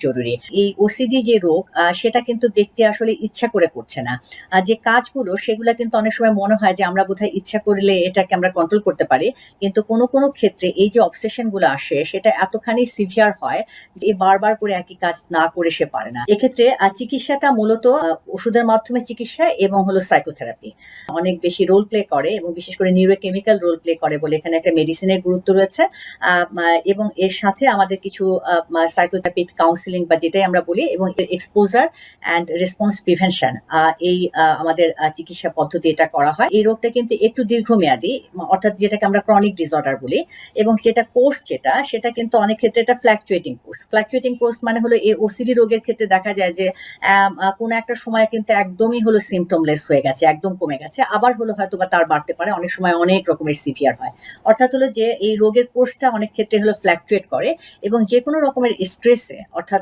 জরুরি। এই ওসিডি যে রোগ সেটা কিন্তু ব্যক্তি আসলে ইচ্ছা করে করছে না। যে কাজগুলো সেগুলা কিন্তু অনেক সময় মনে হয় যে আমরা বোধহয় ইচ্ছা করলে এটাকে আমরা কন্ট্রোল করতে পারি, কিন্তু কোনো কোনো ক্ষেত্রে এই যে অবসেশন গুলো আসে সেটা এতখানি সিভিয়ার হয় যে বারবার করে একই কাজ না করে সে পারে না। এক্ষেত্রে চিকিৎসাটা মূলত ওষুধের মাধ্যমে চিকিৎসা এবং হলো সাইকোথেরাপি অনেক বেশি রোল প্লে করে, এবং বিশেষ করে নিউরোকেমিক্যাল রোল প্লে করে বলে এখানে একটা মেডিসিনের গুরুত্ব রয়েছে। এবং এর সাথে আমাদের কিছু সাইকোথেরাপি কাউন্সিলিং বা যেটাই আমরা বলি, এবং এক্সপোজার অ্যান্ড রেসপন্স প্রিভেনশন, এই আমাদের চিকিৎসা পদ্ধতি এটা করা হয়। এই রোগটা কিন্তু একটু দীর্ঘমেয়াদী, অর্থাৎ যেটাকে আমরা ক্রনিক ডিসঅর্ডার বলি, এবং যেটা কোর্স সেটা কিন্তু অনেক ক্ষেত্রে এটা ফ্ল্যাকচুয়েটিং কোর্স মানে হলো এই ওসিডি রোগের ক্ষেত্রে দেখা যায় যে কোনো একটা সময় কিন্তু একদমই হলো সিমটমলেস হয়ে গেছে, একদম কমে গেছে, আবার হলো হয়তো বা তার বাড়তে পারে, অনেক সময় অনেক রকমের সিভিয়ার হয়। অর্থাৎ হলো যে এই রোগের কোর্সটা অনেক ক্ষেত্রে হলো ফ্ল্যাকচুয়েট করে, এবং যে কোনো রকমের স্ট্রেসে, অর্থাৎ